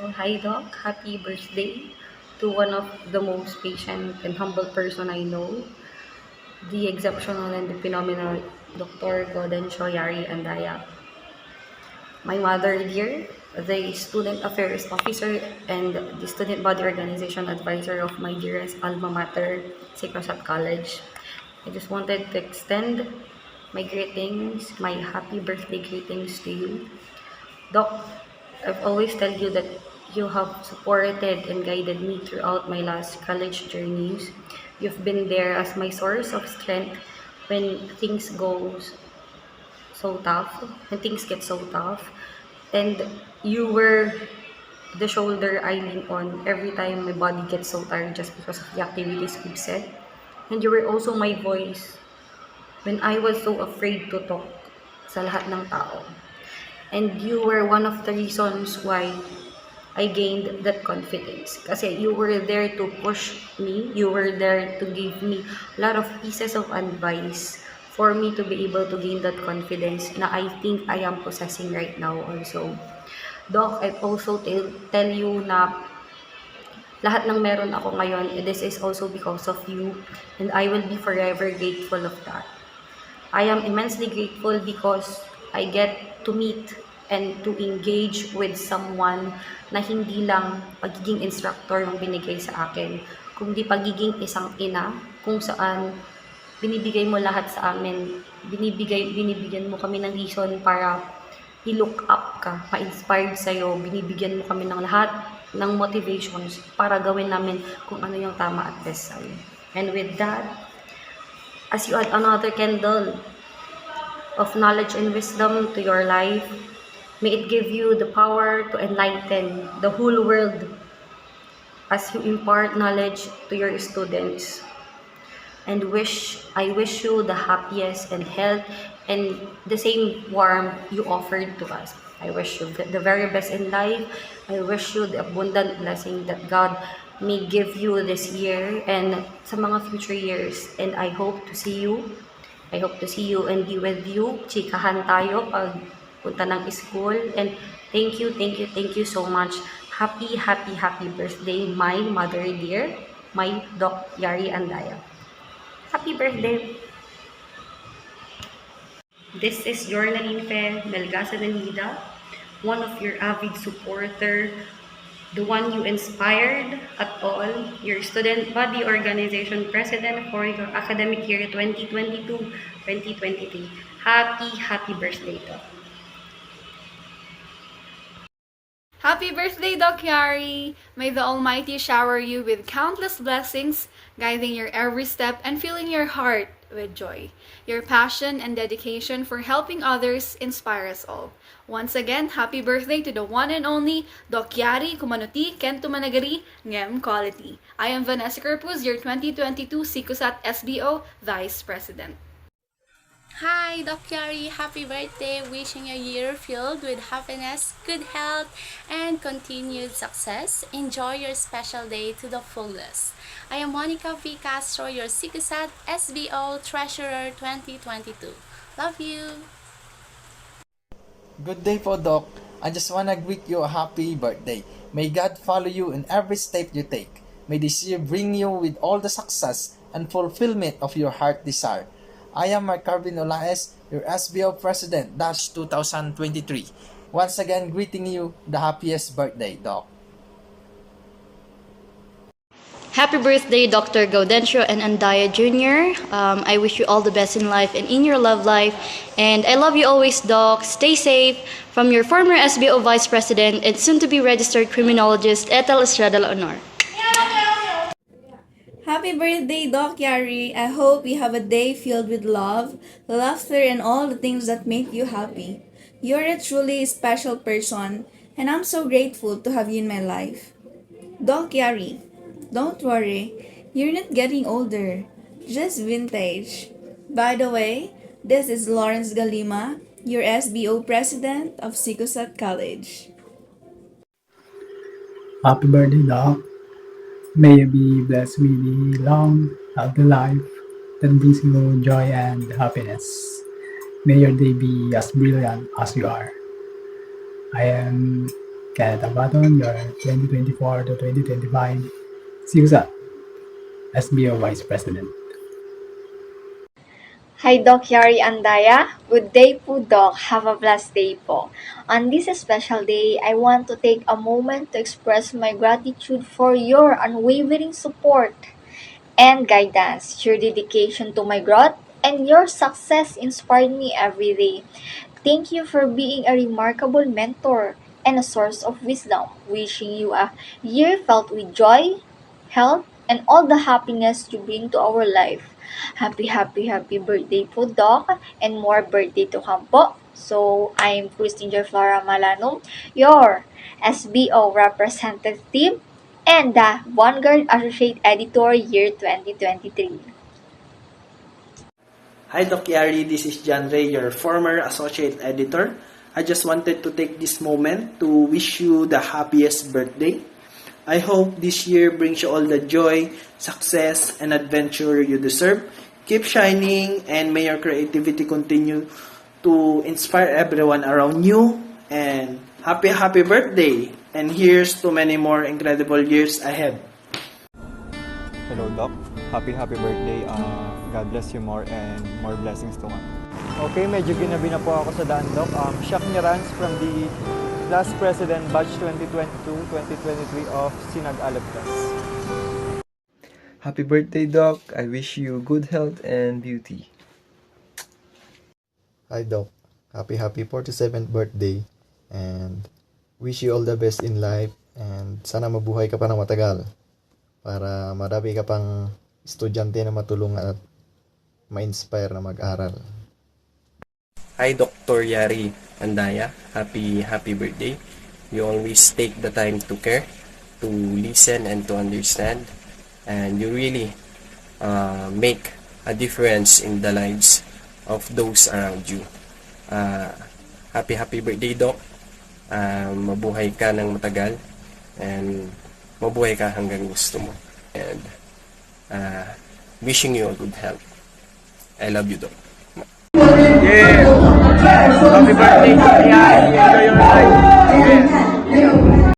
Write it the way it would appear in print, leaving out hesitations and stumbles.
Hi, Doc. Happy birthday to one of the most patient and humble person I know, the exceptional and the phenomenal Dr. Gaudencio Yari Andaya. My mother dear, the student affairs officer and the student body organization advisor of my dearest alma mater, Sacrosat College. I just wanted to extend my greetings, my happy birthday greetings to you. Doc, I've always tell you that you have supported and guided me throughout my last college journeys. You've been there as my source of strength when things go so tough, when things get so tough. And you were the shoulder I lean on every time my body gets so tired just because of the activities we've said. And you were also my voice when I was so afraid to talk sa lahat ng tao. And you were one of the reasons why I gained that confidence. Kasi you were there to push me. You were there to give me a lot of pieces of advice for me to be able to gain that confidence na I think I am possessing right now also. Doc, I also tell you na lahat ng meron ako ngayon, this is also because of you, and I will be forever grateful of that. I am immensely grateful because I get to meet and to engage with someone na hindi lang pagiging instructor yung binigay sa akin, kundi pagiging isang ina kung saan binibigay mo lahat sa amin, binibigyan mo kami ng reason para i-look up ka, ma-inspired sa'yo, binibigyan mo kami ng lahat ng motivations para gawin namin kung ano yung tama at best sa'yo. And with that, as you add another candle of knowledge and wisdom to your life, may it give you the power to enlighten the whole world as you impart knowledge to your students. And I wish you the happiest and health and the same warmth you offered to us. I wish you the very best in life. I wish you the abundant blessing that God may give you this year and sa mga future years. And I hope to see you. I hope to see you and be with you. Chikahan tayo pag punta ng school. And thank you so much. Happy birthday, my mother dear, my Doc Yari Andaya. Happy birthday! This is Jornaline Fe Melgasa Danida, one of your avid supporter, the one you inspired at all, your student body organization president for your academic year 2022-2023. Happy birthday to. Happy birthday, Doc Yari! May the Almighty shower you with countless blessings, guiding your every step and filling your heart with joy. Your passion and dedication for helping others inspire us all. Once again, happy birthday to the one and only Doc Yari Kumanuti Kento Managari Ngem Quality. I am Vanessa Corpus, your 2022 SICUSAT SBO Vice President. Hi, Doc Yari. Happy birthday. Wishing you a year filled with happiness, good health, and continued success. Enjoy your special day to the fullest. I am Monica V. Castro, your SICUSAT SBO Treasurer 2022. Love you. Good day po, Doc. I just wanna greet you a happy birthday. May God follow you in every step you take. May this year bring you with all the success and fulfillment of your heart desire. I am Mark Carvin Olaes, your SBO President, 2023. Once again, greeting you the happiest birthday, Doc. Happy birthday, Dr. Gaudencio and Andaya Jr. I wish you all the best in life and in your love life. And I love you always, Doc. Stay safe. From your former SBO Vice President and soon-to-be registered criminologist, Ethel Estrada Honor. Happy birthday, Doc Yari. I hope you have a day filled with love, laughter, and all the things that make you happy. You're a truly special person, and I'm so grateful to have you in my life. Doc Yari, don't worry, you're not getting older, just vintage. By the way, this is Lawrence Galima, your SBO President of SICUSAT College. Happy birthday, Doc. May you be blessed with a long, healthy life that brings you joy and happiness. May your day be as brilliant as you are. I am Kenneth Abaton, your 2024 to 2025 CUSA SBO Vice President. Hi Doc Yari Andaya. Good day po Doc. Have a blessed day po. On this special day, I want to take a moment to express my gratitude for your unwavering support and guidance. Your dedication to my growth and your success inspired me every day. Thank you for being a remarkable mentor and a source of wisdom. Wishing you a year filled with joy, health, and all the happiness you bring to our life. Happy birthday po, Doc, and more birthday to come po. So, I'm Christine Joy Flora Malano, your SBO representative and the Vanguard Associate Editor Year 2023. Hi Doc Yari, this is John Ray, your former associate editor. I just wanted to take this moment to wish you the happiest birthday. I hope this year brings you all the joy, success, and adventure you deserve. Keep shining and may your creativity continue to inspire everyone around you. And happy birthday! And here's to many more incredible years ahead. Hello, Doc. Happy birthday. God bless you more and more blessings to come. Okay, medyo ginabi na po ako sa daan, Doc. Shaq Nirans from the Class President Batch 2022-2023 of Sinag Alabcas. Happy birthday, Doc. I wish you good health and beauty. Hi, Doc. Happy 47th birthday and wish you all the best in life and sana mabuhay ka pa ng matagal para marami ka pang estudyante na matulungan at ma-inspire na mag-aral. Hi, Dr. Yari Andaya. Happy birthday. You always take the time to care, to listen, and to understand. And you really make a difference in the lives of those around you. Happy birthday, Doc. Mabuhay ka ng matagal. And mabuhay ka hanggang gusto mo. And wishing you a good health. I love you, Doc. Yeah! Happy birthday, Doc Yari! Enjoy your life! Yeah!